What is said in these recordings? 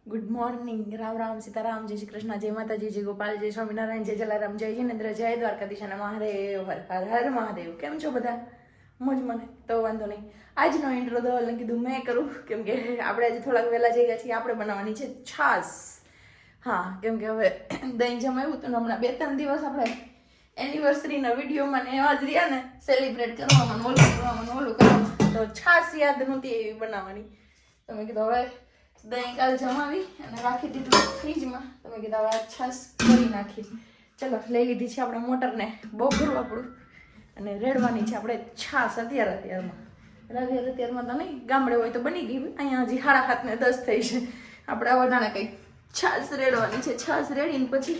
Good morning, Ram Ram, Sitaram, જય શ્રી કૃષ્ણ, જય માતાજી, જય ગોપાલ, જય સ્વામિનારાયણ, જય જલારામ, જય જિનેન્દ્ર, જય દ્વારકાધીશ અને મહાદેવ, હર હર હર મહાદેવ. કેમ છો બધા? મોજ મને તો વાંધો નહીં. આજનો ઇન્ટ્રો દવાલને કીધું મેં કરું, કેમ કે આપણે આજે થોડાક વહેલા જઈ ગયા છીએ. આપણે બનાવવાની છે છાશ. હા, કેમ કે હવે દહીં જમાવ્યું હતું ને હમણાં 2-3 દિવસ આપણે એનિવર્સરીના વિડીયોમાં ને એવા જ રહ્યા ને સેલિબ્રેટ કરવામાં ઓલું કરવામાં તો છાશ યાદ નહોતી એવી બનાવવાની. તો મેં કીધું હવે દહીં કાલ જમાવી અને રાખી દીધું ફ્રીજમાં. તમે કીધું હવે છાશ કરી નાખી. ચલો, લઈ લીધી છે આપણે મોટરને બોગરું આપણું અને રેડવાની છે આપણે છાશ અત્યારમાં તો નહીં, ગામડે હોય તો બની ગઈ. અહીંયા હજી 7:30 ને 10 થઈ છે. આપણે આવા જાણે કંઈક છાશ રેડવાની છે. છાશ રેડીને પછી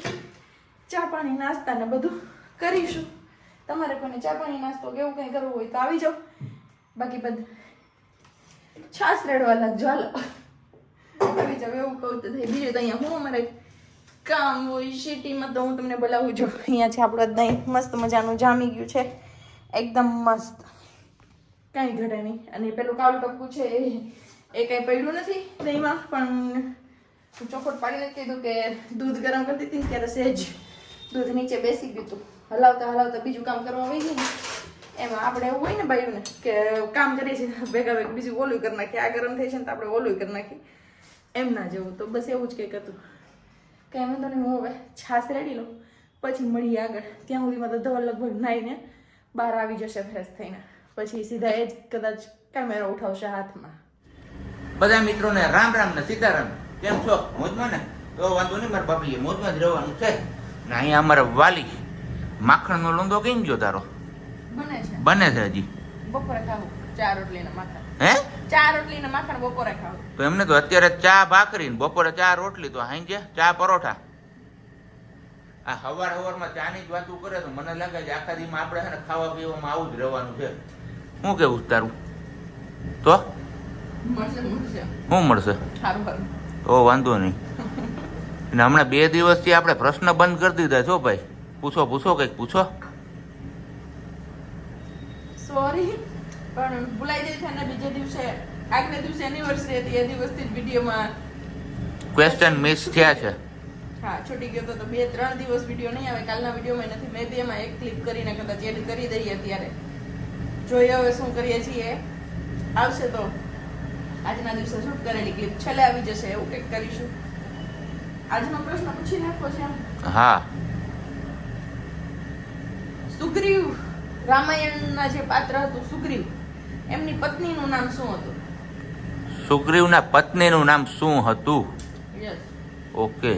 ચા પાણી નાસ્તા ને બધું કરીશું. તમારે કોઈને ચા પાણી નાસ્તો કે એવું કંઈ કરવું હોય તો આવી જાઓ. બાકી બધું છાશ રેડવા લાગજો. હાલો આવી જાવ, એવું કહું તો થાય. બીજું તો અહીંયા હું અમારે કામ હોય સિટીમાં તો હું તમને બોલાવું છું. અહીંયા છે આપણું દહીં મસ્ત મજાનું જામી ગયું છે, એકદમ મસ્ત, કાંઈ ઘટે નહીં. અને પેલું કાળું ટપકું છે એ કાંઈ પડ્યું નથી દહીંમાં, પણ ચોખવટ પાડીને કીધું કે દૂધ ગરમ કરતી હતી ને ત્યારે સહેજ દૂધ નીચે બેસી ગયું હતું. હલાવતા હલાવતા બીજું કામ કરવા આવી ગયું ને એમાં આપણે એવું હોય ને બાયુને કે કામ કરીએ છીએ ભેગા ભેગ બીજું ઓલું કરી નાખીએ. આ ગરમ થઈ છે ને તો આપણે ઓલું કરી નાખીએ, એમ ના જવું. તો બસ એવું જ કંઈક હતું. કંઈ વાંધો નહીં, હું હવે છાશ રેડી લઉં પછી મળીએ આગળ. ત્યાં સુધીમાં તો ધવલ લગભગ નાહીને બહાર આવી જશે ફ્રેશ થઈને. પછી સીધા એ જ કદાચ કેમેરો ઉઠાવશે હાથમાં. બધા મિત્રોને રામ રામ ને સીતારામ. કેમ છો? મોજમાં ને? તો વાંધો નહીં, મારા બાપીએ મોજમાં જ રહેવાનું છે ને. અહીંયા અમારા વાલી માખણનો લોંદો કઈ ગયો તારો? બને છે હજી. બપોરે ખાવું 4 રોટલીના માખણ. હે? 4 રોટલીના માખણ બપોરે ખાવું. તો એમને તો અત્યારે ચા ભાખરી ને બપોરે 4 રોટલી, તો હાંજે ચા પરોઠા. આ હવારમાં ચાની જ વાતું કરે તો મને લાગે છે આખા દીમાં આપણે છે ને ખાવા પીવામાં આવું જ રહેવાનું છે. શું કેવું તારું? તો શું મળશે? તો વાંધો નહીં. અને હમણાં 2 દિવસથી આપણે પ્રશ્ન બંધ કરી દીધા છો ભાઈ. પૂછો કંઈક પૂછો. સોરી, પણ ભૂલાઈ જાય છે. અને બીજે દિવસે આગલે દિવસે એનિવર્સરી હતી, એ દિવસથી જ વિડીયોમાં ક્વેશ્ચન મિસ થયા છે. હા, છૂટી ગયો તો 2-3 દિવસ વિડીયો નહીં આવે. કાલના વિડીયોમાં નથી. મેં બી એમાં એક ક્લિપ કરીને કદાચ એડ કરી દઈએ. અત્યારે જોઈએ હવે શું કરીએ છીએ. આવશે તો આજના દિવસે શૂટ કરેલી ક્લિપ છેલ્લે આવી જશે, એવું કંઈક કરીશું. આજનો પ્રશ્ન પૂછી નાખો છે. હા, સુગ્રીવ, રામાયણના જે પાત્ર હતું સુગ્રીવ, એમની પત્નીનું નામ શું હતું? સુગ્રીવના પત્નીનું નામ શું હતું? યસ. ઓકે,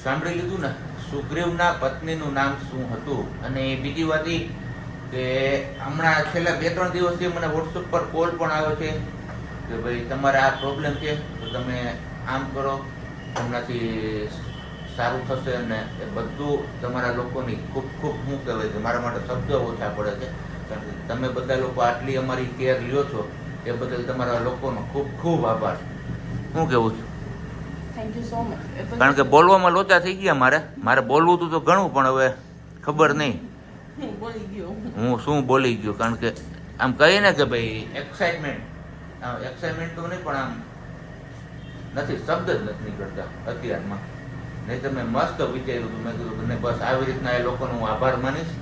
સાંભળી લીધું ને. સુગ્રીવના પત્નીનું નામ શું હતું? અને બીજી વાત એ કે હમણાં છેલ્લા 2-3 દિવસથી મને વોટ્સઅપ પર કોલ પણ આવ્યો છે કે ભાઈ તમારે આ પ્રોબ્લેમ છે તો તમે આમ કરો, હમણાંથી સારું થશે. અને એ બધું તમારા લોકોની ખૂબ શું કહેવાય કે મારા માટે શબ્દ ઓછા પડે છે. કારણ કે તમે બધા લોકો આટલી અમારી કેર લ્યો છો એ બદલ તમારા લોકોનો ખૂબ આભાર. શું કેવું છું? Thank you so much. કારણ કે બોલવામાં લોચા થઈ ગયા. મારે બોલવું હતું તો ઘણું, પણ હવે ખબર નહીં હું શું બોલી ગયો. કારણ કે આમ કહીએ ને કે ભાઈ એક્સાઇટમેન્ટ તો નહીં, પણ આમ નથી, શબ્દ જ નથી નીકળતા અત્યારમાં. નહીં તમે મસ્ત વિચાર્યું હતું. મેં કીધું કે બસ આવી રીતના એ લોકોનો હું આભાર માનીશ.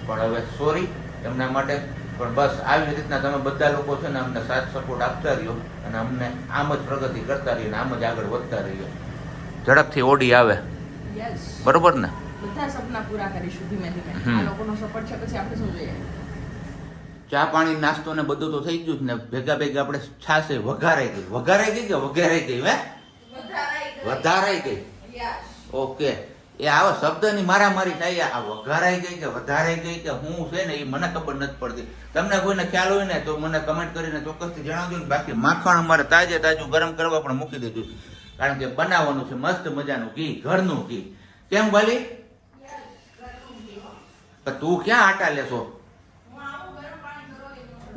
પણ હવે સોરી એમના માટે. પણ બસ આવી રીતના તમે બધા લોકો છે ને અમને સાથ સપોર્ટ આપતા રહ્યો અને અમને આમ જ પ્રગતિ કરતા રહીએ અને આમ જ આગળ વધતા રહીએ. ઝડપથી ઓડી આવે. બરોબર ને? બધા સપના પૂરા કરીશું ધીમે ધીમે. આ લોકોનો સપોર્ટ છે, પછી આપણે શું જોઈએ. ચા પાણી નાસ્તો ને બધું તો થઈ ગયું જ ને. ભેગા આપણે છાશે વઘારાઈ ગઈ. વઘારાઈ ગઈ હે? વધારાઈ ગઈ. ઓકે, એ આવો શબ્દની મારામારી થાય. આ વઘારાઈ ગઈ કે વધારાઈ ગઈ કે હું છે ને એ મને ખબર નથી પડતી. તમને કોઈને ખ્યાલ હોય ને તો મને કમેન્ટ કરીને ચોક્કસથી જણાવજો ને. બાકી માખણ અમારે તાજું ગરમ કરવા પણ મૂકી દીધું, કારણ કે બનાવવાનું છે મસ્ત મજાનું ઘી, ઘરનું ઘી. કેમ વાલી? તું ક્યાં આટા લેશો?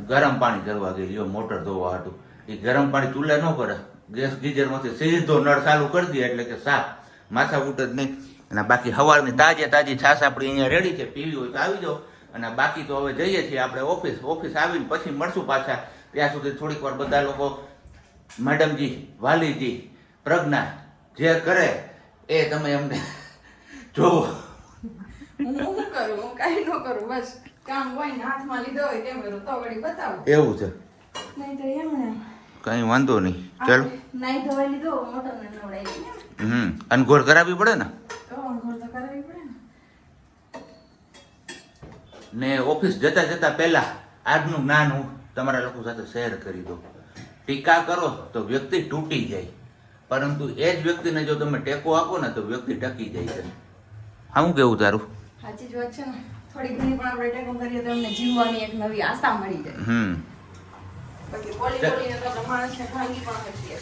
ગરમ પાણી કરવા ગઈ લ્યો, મોટર ધોવા હતું. એ ગરમ પાણી ચૂલે ન કરે, ગેસ ગીઝર માંથી સીધો નળ ચાલુ કરી દે એટલે કે સાફ, માથા ઉઠ જ નહીં. અને બાકી સવારની તાજી છાશ આપણી અહીંયા રેડી છે. પીવી હોય તો આવી જાઓ. અને બાકી તો હવે જઈએ છીએ આપણે ઓફિસ આવીને પછી મળશું પાછા. ત્યાં સુધી થોડીક વાર બધા લોકો મેડમજી, વાલીજી પ્રજ્ઞા જે કરે એ તમે એમને જોવો. હું શું કરું? હું કાંઈ ન કરું. બસ કામ હોય ને હાથમાં લીધો હોય કેમ કરું તો વળી બતાવું. એવું છે, નહીં તો એમને કઈ વાંધો નહીં. ચાલો, નાઈ ધોવાઈ લીધો મોટરને નવડાવી અનઘોર કરાવવી પડે ને. તો અંઘોળ તો કરાવવી પડે ને. ને ઓફિસ જતા જતા પહેલા આજનું જ્ઞાન હું તમારા લોકો સાથે શેર કરી દઉં. ટીકા કરો તો વ્યક્તિ તૂટી જાય, પરંતુ એ જ વ્યક્તિને જો તમે ટેકો આપો ને તો વ્યક્તિ ટકી જાય છે. હા, હું કેવું તારું? સાચી જ વાત છે ને. થોડી ઘણી પણ આપણે ટેકો કરીએ તો એમને જીવવાની એક નવી આશા મળી જાય. બાકી બોલી બોલીને તો આપણે માણસને ભાંગી પણ શકીએ.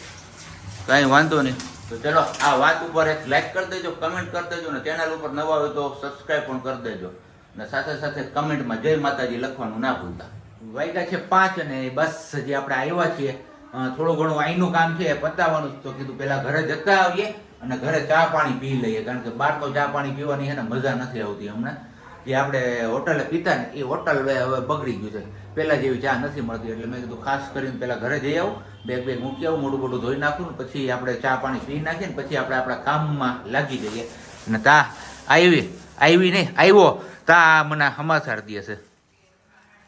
કઈ વાંધો નહીં. તો ચલો, આ વાત ઉપર એક લાઈક કરી દેજો, કમેન્ટ કરી દેજો, ને ચેનલ ઉપર નવા હોય તો સબસ્ક્રાઈબ પણ કરી દેજો, ને સાથે સાથે કમેન્ટમાં જય માતાજી લખવાનું ના ભૂલતા. વાગ્યા છે 5 અને બસ હજી આપણે આવ્યા છીએ. થોડું ઘણું આઈનું કામ છે એ પતાવવાનું, તો કીધું પેલા ઘરે જતા આવીએ અને ઘરે ચા પાણી પી લઈએ, કારણ કે બહાર તો ચા પાણી પીવાની છે ને મજા નથી આવતી હમણાં. જે આપણે હોટલે પીતા ને એ હોટલ હવે બગડી ગયું છે, પહેલા જેવી ચા નથી મળતી. એટલે મેં કીધું ખાસ કરીને પેલા ઘરે જઈ આવું, બેગ મૂકી આવું, મોઢું મોઢું ધોઈ નાખું, ને પછી આપણે ચા પાણી પી નાખીએ ને પછી આપણે આપણા કામમાં લાગી જઈએ. અને તા આવી નહીં આવ્યો તા મને સમાચાર દે છે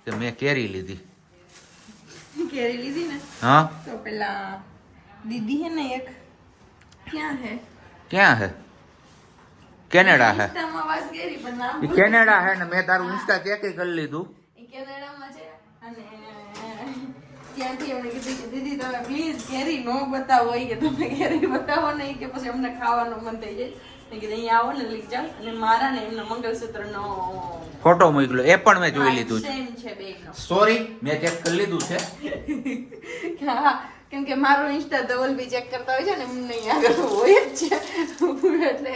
કે મેં કેરી લીધી. કેરી લીધી ને હા, તો પેલા દીદી હે ને એક ક્યાં હે ક્યાં હે? કેનેડા હે. ઇન્સ્ટામાં વાત કરી પણ નામ એ કેનેડા હે ને મેં તારું ઇન્સ્ટા ચેક કરી લીધું. એ કેનેડામાં છે અને ત્યાંથી એમણે કીધું કે દીદી તમે પ્લીઝ કેરી નો બતાવો, કે તમે કેરી બતાવો નહીં કે પછી અમને ખાવાનું મન થઈ જાય. મેં કીધું અહીંયા આવો ને લઈ જાઓ. અને મારા ને એમના મંગળસૂત્રનો ફોટો મોકલો, એ પણ મેં જોઈ લીધું છે. સેમ છે બેયનો. સોરી, મેં ચેક કરી લીધું છે. હા, કેમ કે મારું ઇન્સ્ટા ધવલ બી ચેક કરતા હોય છે ને એમને અહીં આગળ હોય જ છે. એટલે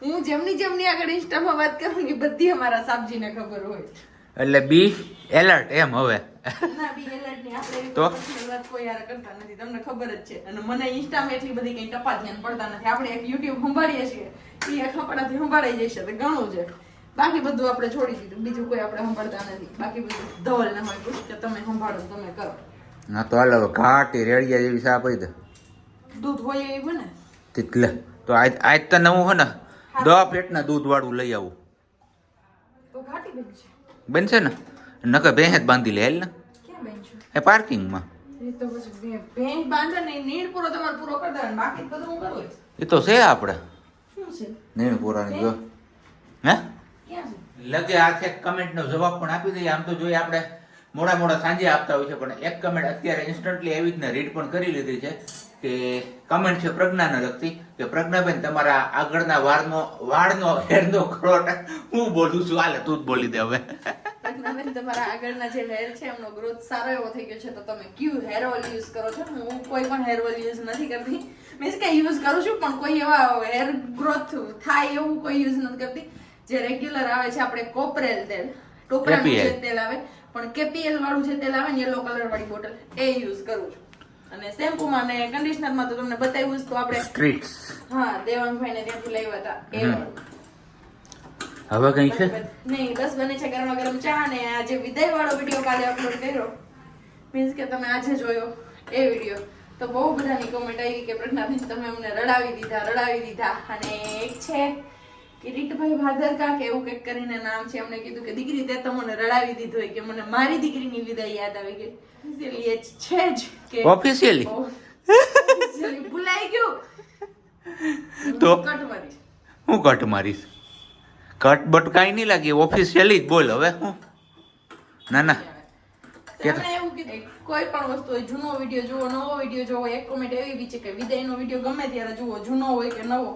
હું જેમની આગળ ઇન્સ્ટામાં વાત કરું ને બધી અમારા સાબજીને ખબર હોય. એટલે બી એલર્ટ એમ હવે. ના, બી એલર્ટ નહીં. આપણે એવી તો? personal વાત કોઈ યાર કરતા નથી, તમને ખબર જ છે. અને મને ઇન્સ્ટામાં એટલી બધી કઈ ટપા ધ્યાન પડતા નથી. આપણે એક યુટ્યુબ સંભાળીએ છીએ, એ એક આપણાથી સંભાળાઈ જશે તો ઘણું છે. બાકી બધું આપણે છોડી દીધું, બીજું કોઈ આપણે સંભાળતા નથી. બાકી બધું ધવલ ને હોય પૂછ કે તમે સંભાળો, તમે કરો. ના તો હાલ હવે ઘાટી રેડિયા જેવી સા આપી દે. દૂધ હોય એ બને એટલે તો આજ તને હું હે ને 10 પેટના દૂધ વાળું લઈ આવું. તો ઘાટી બની છે. બનશે ને? નકર ભેંસ જ બાંધી લે હાલ ને. ક્યાં બનશું? એ પાર્કિંગમાં. એ તો પછી ભેંસ બાંધે ને નીડ પૂરો તમારે પૂરો કરી દેવાનો, બાકી બધું હું કરું. એ તો છે આપણે શું છે? નીણ પૂરાની જો. હે ક્યાં છે? લગે આ એક કમેન્ટનો જવાબ પણ આપી દઈએ. આમ તો જોઈએ આપણે મોડા સાંજે આપતા હોય છે, પણ એક કમેન્ટ અત્યારે ઇન્સ્ટન્ટલી એવી રીતના રીડ પણ કરી લીધી છે કે કમેન્ટ છે પ્રજ્ઞાને લગતી કે પ્રજ્ઞાબેન તમારા આગળના વાળનો હેરનો ખરોટ. હું બોલું છું, હાલે તું જ બોલી દે હવે. પ્રજ્ઞાબેન તમારા આગળના જે હેર છે એમનો ગ્રોથ સારો એવો થઈ ગયો છે, તો તમે ક્યુ હેર ઓઇલ યુઝ કરો છો? હું કોઈ પણ હેર ઓઇલ યુઝ નથી કરતી. મીન્સ કે યુઝ કરું છું પણ કોઈ એવા હેર ગ્રોથ થાય એવું કોઈ યુઝ નથી કરતી. જે રેગ્યુલર આવે છે આપણે કોપરેલ તેલ, ટોપરાનું જે તેલ આવે, પણ કેપીએલ વાળું જે તેલ આવે ને યલો કલર વાળી બોટલ, એ યુઝ કરું છું. અને શેમ્પૂમાં ને કન્ડિશનરમાં તો તમને બતાવ્યું જ, તો આપણે સ્ટ્રીટ્સ. હા, દેવાંગભાઈ ને ત્યાંથી લાવ્યા હતા એ વાળું. હવે કઈ છે નહીં, બસ બને છે ગરમા ગરમ ચા. અને આજે વિદાય વાળો વિડીયો કાલે અપલોડ કર્યો, મીન્સ કે તમે આજે જોયો એ વિડીયો, તો બહુ બધાની કોમેન્ટ આવી કે પ્રજ્ઞાબેન તમે અમને રડાવી દીધા. અને એક છે કિરીટભાઈ ભાદરકા કે એવું કંઈક કરીને નામ છે, એમણે કીધું કે દીકરી તે તો મને રડાવી દીધો હોય, કે મને મારી દીકરીની વિદાય યાદ આવી ગઈ. એ છે જ કે ઓફિશિયલી ભૂલાઈ ગયું તો કટ મારી. હું કટ મારીશ? કટ બટ કાંઈ નહીં લાગે, ઓફિશિયલી જ બોલ હવે. હું ના તેમણે એવું કીધું કોઈ પણ વસ્તુ હોય, જૂનો વિડીયો જુઓ, નવો વિડીયો જોવો. એક કોમેન્ટ એવી બી છે કે વિદાયનો વિડીયો ગમે ત્યારે જુઓ, જૂનો હોય કે નવો,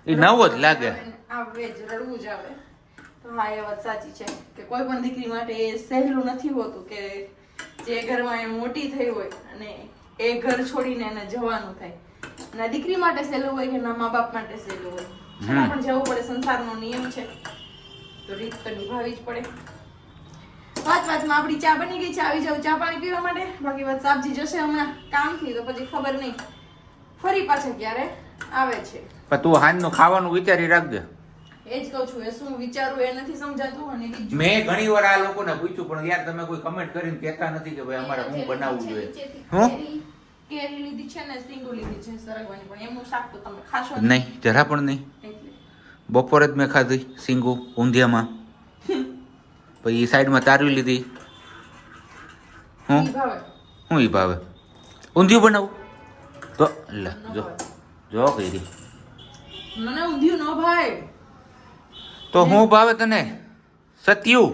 એ નવો જ લાગે, આવે જ રડવું જ આવે. તો હા, એ વાત સાચી છે કે કોઈ પણ દીકરી માટે એ સહેલું નથી હોતું કે જે ઘરમાં એ મોટી થઈ હોય અને એ ઘર છોડીને એને જવાનું થાય. ના દીકરી માટે સહેલું હોય કે ના મા બાપ માટે સહેલું હોય, છતાં પણ જવું પડે. સંસારનો નિયમ છે તો રીત તો નિભાવવી જ પડે. વાતમાં આપણી ચા બની ગઈ છે, આવી જાવ ચા પાણી પીવા માટે. બાકી વાત સાબજી જશે હમણાં કામથી, તો પછી ખબર નહીં ફરી પાછા ક્યારે આવે છે. પણ તું હાંજનું ખાવાનું વિચારી રાખજે. એ જ કહું છું, એ શું વિચારવું એ નથી સમજાતું. અને બીજું મેં ઘણી વાર આ લોકોને પૂછ્યું, પણ યાર તમે કોઈ કમેન્ટ કરીને કહેતા નથી કે ભાઈ અમારે શું બનાવવું જોઈએ. હું કેરી લીધી છે ને સિંગુ લીધી છે સરગવાની, પણ એમનું શાક તો તમે ખાશો નહીં, જરા પણ નહીં. એટલે બપોરે જ મેં ખાધી સિંગુ ઊંધિયામાં, પછી સાઈડમાં તારવી લીધી. હું ઈ ભાવે હું ઈ ભાવે ઊંધિયું બનાવું તો લે ન જો ભાવે. જો કઈ મને ઊંધિયું ન ભાવે. તો હું ભાવે તને સત્યુ.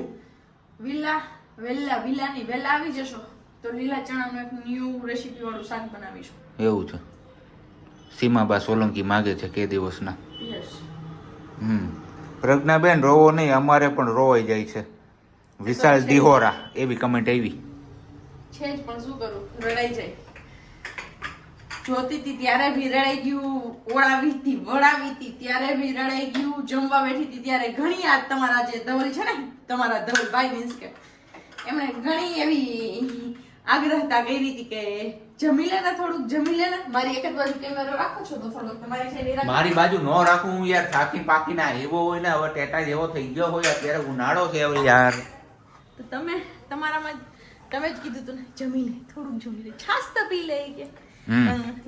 વિલાની વેલા આવી જશો તો લીલા ચણાનું એક ન્યૂ રેસીપી વાળું શાક બનાવીશું. એવું છે. સીમાબા સોલંકી માગે છે કે દિવસના. યસ. પ્રજ્ઞાબેન રોવો નહીં, અમારે પણ રોવાઈ જાય છે. વિશાલ દિહોરા એવી કમેન્ટ આવી. છે જ પણ શું કરું, રડાઈ જાય. જોતી હતી ત્યારે બી રડાઈ ગયું, વળાવી હતી ત્યારે બી રડાઈ ગયું, જમવા બેઠી હતી ત્યારે ઘણી આ તમારા જે ધવલ છે ને, તમારા ધવલભાઈ મીન્સ કે એમણે ઘણી એવી આગ્રહતા કરી હતી કે જમી લે ને, થોડુંક જમી લે ને. મારી એક જ બાજુ કેમેરો રાખો છો તો થોડોક તમારી સાઈડ રાખો. મારી બાજુ ન રાખું હું યાર, થાકી પાકી ના એવો હોય ને, હવે ટેટા જેવો થઈ ગયો હોય, અત્યારે ઉનાળો છે હવે યાર. તો તમે તમારામાં તમે જ કીધું તું ને જમી લે, થોડુંક જમી લે, છાશ તો પી લે કે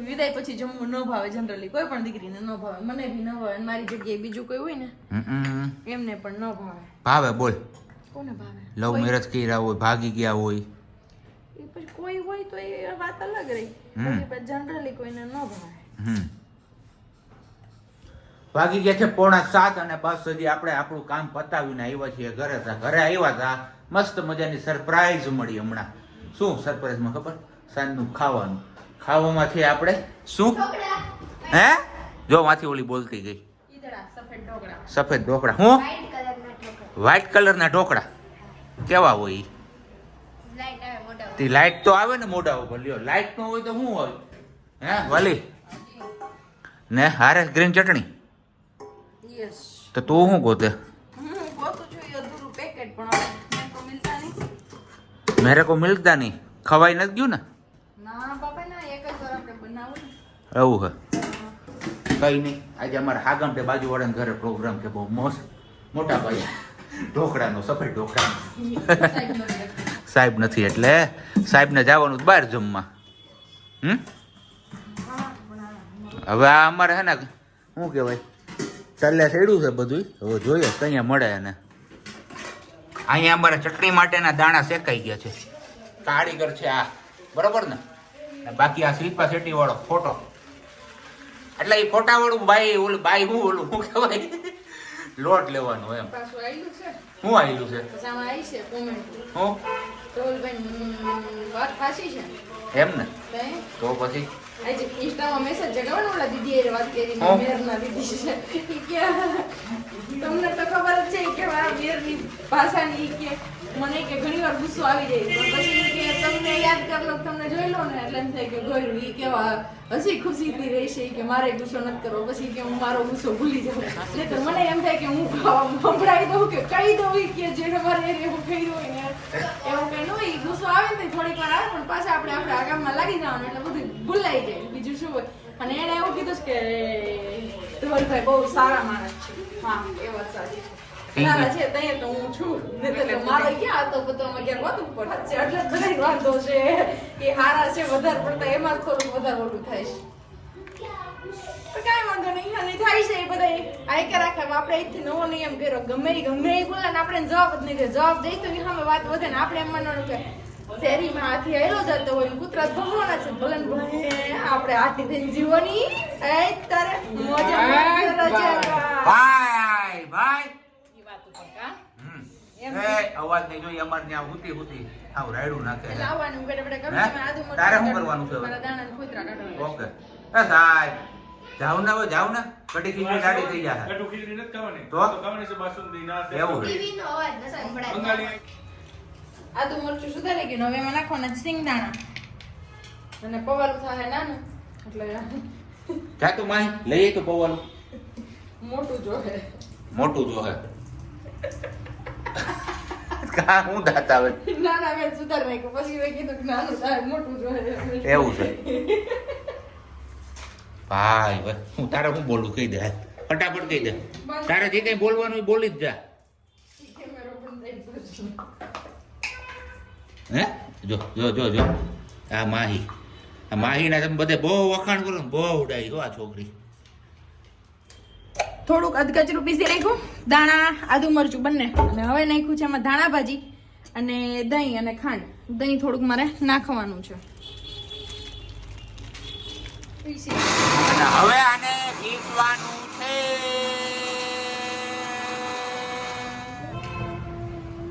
વિદાય પછી જમવું ન ભાવે. જનરલી કોઈ પણ દીકરીને ન ભાવે, મને બી ન ભાવે, અને મારી જગ્યાએ બીજું કોઈ હોય ને એમને પણ ન ભાવે. ભાવે બોલ. કોને ભાવે? લવ મેરેજ કર્યા હોય, ભાગી ગયા હોય, એ પછી કોઈ હોય તો એ વાત અલગ રહી. જનરલી કોઈને ન ભાવે. ભાગી ગયા છે 6:45 અને બસ હજી આપણે આપણું કામ પતાવીને આવ્યા છીએ ઘરે. ઘરે આવ્યા હતા, મસ્ત મજાની સરપ્રાઈઝ મળી હમણાં. શું સરપ્રાઈઝમાં ખબર? સાંજનું ખાવાનું. ખાવામાં છે આપણે શું? હે જો માંથી ઓલી બોલતી ગઈ. ઈદડા, સફેદ ઢોકળા. સફેદ ઢોકળા. હું વ્હાઈટ કલરના ઢોકળા કેવા હોય ઈ? તે લાઈટ તો આવે ને મોઢા ઉપર. લ્યો લાઈટ નો હોય તો શું હોય? હે વાલી ને હારે ગ્રીન ચટણી. યસ. તો તું શું ગોતે? હું ગોતું છું એ અધૂરું પેકેટ, પણ હવે મેં તો મિલતા નહીં. મેરે કો મિલતા નહીં. ખવાઈ નથી ગયું ને? ના બાપા ના, એક જ વાર આપણે બનાવું ને. એવું હે કઈ નહીં. આજે અમારા હાગમટે બાજુવાળાના ઘરે પ્રોગ્રામ છે બહુ મસ્ત મોટા ભાઈ ઢોકળાનો, સફેદ ઢોકળાનો. સાહેબ નથી એટલે સાહેબને જવાનું બહાર જમવા. હવે આ અમારે હે ને શું કહેવાય, ચાલે સેડું છે બધું. હવે જોઈએ કઅહીંયા મળે એને. અહીંયા અમારે ચટણી માટેના દાણા શેકાઈ ગયા છે. કારીગર છે આ, બરોબર ને? બાકી આ શિલ્પા શેટ્ટી વાળો ફોટો, એટલે એ ફોટા વાળું બાઈ ઓલું બાઈ હું ઓલું શું કહેવાય લોટ લેવાનું એમ. પાછું આયલું છે. શું આવેલું છે? પછી આમાં આવી છે કોમેન્ટ. હું ધવલભાઈ વાત ખાસી છે એમ ને? તો પછી આજે ઇન્સ્ટામાં મેસેજ જગાવવાનો, ઓલા દીદી એ વાત કરી, હા. મેરના દીદી છે ઈ કે તમને તો ખબર જ છે કે મારા મેરની ભાષાની ઈ કે મને કે ઘણીવાર ગુસ્સો આવી જાય, પણ પછી ઈ કે તમને યાદ કર લો, તમને જોઈ લો ને એટલે એમ થાય કે ગોયરું ઈ કેવા હસી ખુશીથી રહેશે ઈ કે મારે ગુસ્સો નથી કરવો, પછી કે હું મારો ગુસ્સો ભૂલી જાઉં. નહીંતર મને એમ થાય કે હું સંભળાવી દઉં કે કહી દઉં ઈ કે જેને મારે એવું કર્યું હોય ને એવું કઈ ન હોય. ઈ ગુસ્સો આવે ને થોડીક વાર આવે, પણ પાછા આપણે આ કામમાં લાગી જવાનું એટલે બધું ભૂલાઈ જાય, બીજું શું હોય. અને એને એવું કીધું છે કે ધવલભાઈ બહુ સારા માણસ છે. હા એ વાત સાચી છે, સારા છે તઈએ તો હું છું, નહીંતર તો મારો ક્યાં હતો બધો અમે ક્યાંક વાતું પડે છે, એટલે જ બધાય વાંધો છે કે હારા છે વધારે પડતા, એમાં જ થોડુંક વધારે ઓલું થાય છે. પણ કાંઈ વાંધો નહીં, અને થાય છે એ બધા આયકા રાખે. આપણે અહીંથી નવો નિયમ કર્યો, ગમે એ બોલે ને આપણે જવાબ જ નહીં દે, જવાબ દઈ તો એ સામે વાત વધે ને આપણે એમ માનવાનું કે શેરીમાં હાથી આવેલો જતો હોય, કૂતરા ભગવાના છે, ભલે ને ભલે આપણે હાથી થઈને જીવવાની એ તારે મજા ભાઈ ભાઈ ઈ વાત ઉપર કા એ અવાજ નહીં જોઈએ અમારે ત્યાં હુતી હુતી આવ રાયડું નાખે છે. લાવવાનું બેટા બેટા કરું હે? તમે આદુ મરચાં તારે શું કરવાનું છે હવે? મારા દાણા ને કૂતરા કાઢવાના. ઓકે એ સાહેબ જાવ ને હવે જાવ ને કટી ખીચડી જાડી થઈ જાય કટુ ખીચડી નથી ખાવાની તો? ખાવાની છે બાસુંદી ના એવું છે. ટીવી નો અવાજ ન સંભળાય. બંગાળી આદુ મરચું સુધારી ગયું, હવે એમાં નાખવાના સિંગદાણા અને પવાલું થાય નાનું, એટલે જા તું માહી લઈએ તો પવાનું મોટું જોહે. મોટું જો હે કા હું દાંત આવે નાના મેં સુધાર નાખ્યું, પછી મેં કીધું કે નાનું થાય મોટું જોહે. એવું છે ભાઈ હું તારે શું બોલું કહી દે હાલ. ફટાફટ કહી દે તારે જે કઈ બોલવાનું એ બોલી જ જા. કેમેરો બંધ થઈ ગયો. હે જો જો જો જો આ માહી આ માહીના તમે બધે બહુ વખાણ કરો ને બહુ ઉડાઈ હો આ છોકરી. થોડુંક અધકચરું પીસી નાખ્યું, દાણા આદુ મરચું બંને, અને હવે નાખ્યું છે એમાં ધાણા ભાજી અને દહીં અને ખાંડ. દહીં થોડુંક મારે નાખવાનું છે. પીસી અને હવે આને પીસવાનું છે.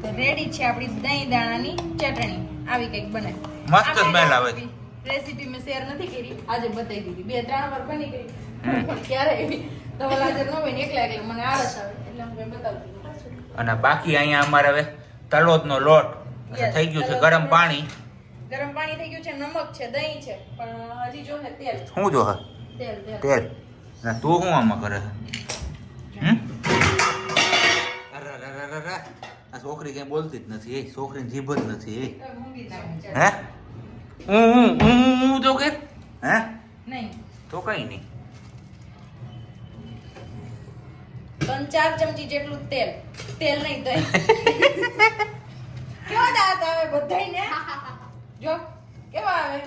તો રેડી છે આપણી દહીં દાણાની ચટણી. આવી કંઈક બને. મસ્ત સ્મેલ આવે છે. રેસીપી મેં શેર નથી કરી, આજે બતાવી દીધી. 2-3 વાર બની ગઈ પણ ક્યારે એવી તો હાજર ન હોય ને એકલા મને આળસ આવે એટલે હું કઈ બતાવતી નથી. અને બાકી અહીંયા અમારે હવે તલોદનો લોટ થઈ ગયું છે, ગરમ પાણી. ગરમ પાણી થઈ ગયું છે, નમક છે, દહીં છે, પણ હજી જો ને તેલ. શું જો હા તેલ તેલ ના તું શું આમાં કરે હમ? આ છોકરી કઈ બોલતી જ નથી, એ છોકરીની જીભ જ નથી. મૂંગી નાખી છે. હે હું તો કે હે નહીં તો કઈ નહીં. 3-4 ચમચી જેટલું તેલ. તેલ નહીં દહીં. કેવો દાંત આવે બધાયને? જો કેવા આવે.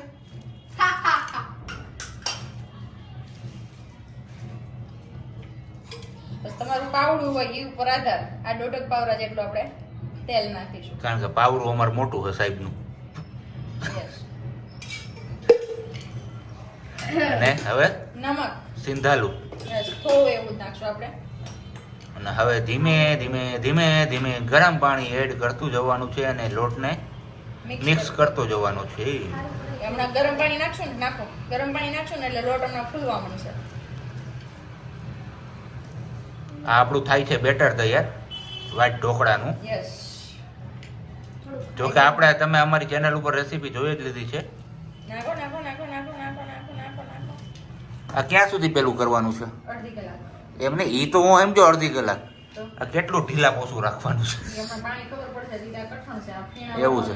બસ તમારું પાવડું હોય એ ઉપર આધાર. આ 1.5 પાવડા જેટલું આપણે તેલ નાખીશું. કારણ કે પાવરું અમારું મોટું છે સાહેબનું. Yes. અને હવે નમક. સિંધાલું. Yes, થોડું એવું જ નાખશું આપણે. અને હવે ધીમે ધીમે ધીમે ધીમે ગરમ પાણી એડ કરતું જવાનું છે અને લોટને મિક્સ કરતો જવાનો છે. હમણાં ગરમ પાણી નાખશું ને નાખો. ગરમ પાણી નાખશું ને એટલે લોટ હમણાં ફૂલવા માંડશે. આ આપણું થાય છે બેટર તૈયાર વાટ ઢોકળાનું. યસ. જો કે આપણે તમે અમારી ચેનલ ઉપર રેસીપી જોઈ જ લીધી છે. નાખો નાખો નાખો નાખો નાખો નાખો નાખો નાખો. આ ક્યાં સુધી પેલું કરવાનું છે? અડધી કલાક. એમ નહીં, ઈ તો હું એમ જો અડધી કલાક. તો આ કેટલું ઢીલા પોસું રાખવાનું છે? એમાં પાણી ખબર પડશે દીધા કઠણ છે. આ ફીણા એવું છે.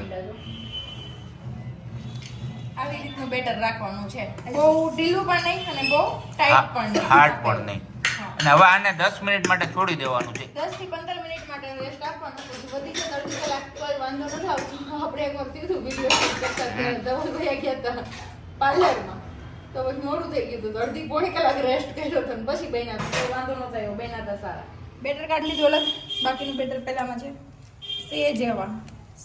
આવી રીતનું બેટર રાખવાનું છે. બહુ ઢીલું પણ નહીં અને બહુ ટાઈટ પણ નહીં. હાર્ડ પણ નહીં. હા. અને હવે આને 10 મિનિટ માટે છોડી દેવાનું છે. 10 થી 15 મિનિટ માટે રેસ્ટ આપવાનું. પછી વધી જશે અડધી કલાક કોઈ વાંધો નથી આવતો. આપણે એકવાર સીધું વિડીયો કરતા ત્યારે દવા ગયા હતા પાર્લરમાં. તો પછી મોડું થઈ ગયું હતું. તો અડધી પોણી કલાક રેસ્ટ કર્યો હતો ને પછી બન્યા હતા. કોઈ વાંધો ન થયો. બન્યા હતા સારા. બેટર કાઢી લીધું અલગ. બાકીનું બેટર પહેલામાં છે સેજ એવા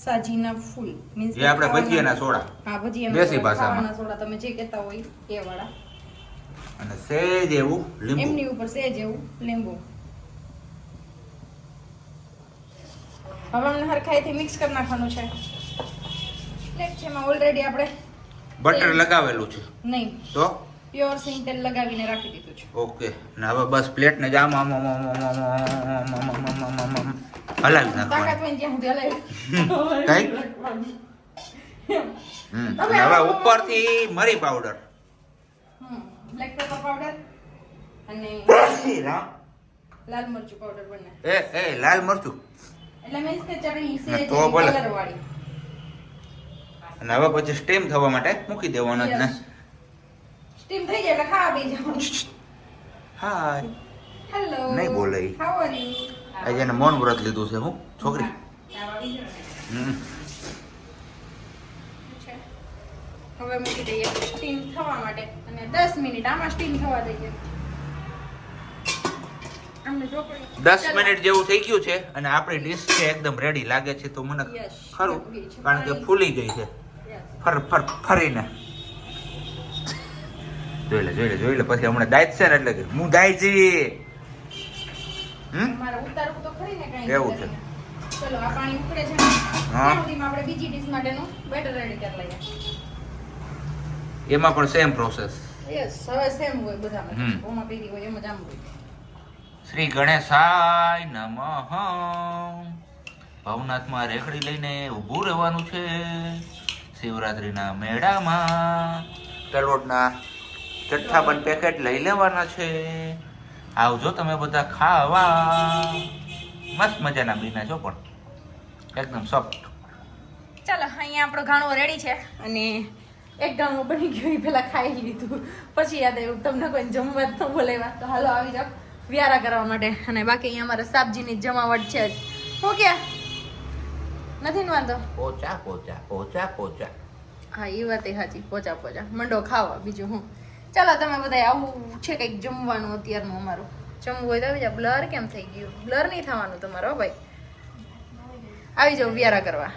સાજીના ફૂલ. મીન્સ જે આપણે ભજીયાના સોડા. હા, ભજીયાના દેશી સોડા, ભાષામાં. ખાવાના સોડા તમે જે કહેતા હોય એ વાળા. અને સેજ એવું લીંબુ. એમની ઉપર સેજ એવું લીંબુ. હવે અમને હરખાઈથી મિક્સ કરી નાખવાનું છે. પ્લેટ છે એમાં ઓલરેડી આપણે બટર લગાવેલું છે નહીં તો પ્યોર સિંગ તેલ લગાવીને રાખી દીધું છે. ઓકે. ને હવે બસ પ્લેટને જ આમ આમ આમ આમ આમ આમ આમ આમ આમ હલાવી તાકાત નાખવાનું. હોય ને ત્યાં સુધી હલાવી. અને હવે ઉપરથી મરી પાવડર. બ્લેક પેપર પાવડર અને લાલ મરચું પાવડર બંને. એ લાલ મરચું. એટલે મીન્સ કે ચટણી ના, સેજ તો ભલે. કલર વાળી. અને હવે પછી સ્ટીમ થવા માટે મૂકી દેવાનો જ ને. સ્ટીમ થઈ જાય એટલે ખાવા બેસી જવાનું. હાય. હેલો. નહીં બોલે ઈ. How are you? આજે એને મૌન વ્રત લીધું છે હું છોકરી. હમ. હવે મૂકી દઈએ સ્ટીમ થવા માટે અને 10 મિનિટ આમાં સ્ટીમ થવા દઈએ. અમને ઢોકળી 10 મિનિટ જેવું થઈ ગયું છે અને આપણી ડીશ છે એકદમ રેડી લાગે છે તો મને Yes. ખરું બની છે. કારણ કે ફૂલી ગઈ છે ફરીને જોઈ લે પછી હમણાં દાઈત છે ને એટલે કે હું દાઈ જઈએ. મારે ઉતારવું તો ખરી ને કાંઈ એવું છે. ચલો આ પાણી ઉકળે છે ને હા. ત્યાં સુધીમાં આપણે બીજી ડીશ માટેનું બેટર રેડી કરી લઈએ. એમાં પણ સેમ પ્રોસેસ. યસ હવે સેમ હોય બધામાં. હમ. ઓમાં પીધી હોય એમ જ આમ હોય. શ્રી ગણેશાય નમઃ. ભવનાથમાં રેખડી લઈને ઊભું રહેવાનું છે શિવરાત્રીના મેળામાં. તલોડના જથ્થાબંધ પેકેટ લઈ લેવાના છે. આવજો તમે બધા ખાવા. મસ્ત મજાના બીના છો પણ એકદમ સોફ્ટ. ચાલો અહીંયા આપણો ઘાણો રેડી છે અને એક ગાણું બની ગયું એ પેલા ખાઈ લીધું પછી યાદ આવ્યું તમને કોઈ જમવા જ ન બોલાવ્યા તો હાલો આવી જાવ વ્યારા કરવા માટે. અને બાકી અહીંયા અમારે સાબજીની જમાવટ છે જ. હું કે નથી ને વાંધો. પોચા પોચા પોચા પોચા. હા એ વાત એ સાચી. પોચા પોચા મંડો ખાવા, બીજું હું. ચાલો તમે બધા આવું છે કંઈક જમવાનું અત્યારનું અમારું. જમવું હોય તો આવી જાવ. બ્લર કેમ થઈ ગયું? બ્લર નહીં થવાનું તમારો ભાઈ. આવી જાવ વ્યારા કરવા.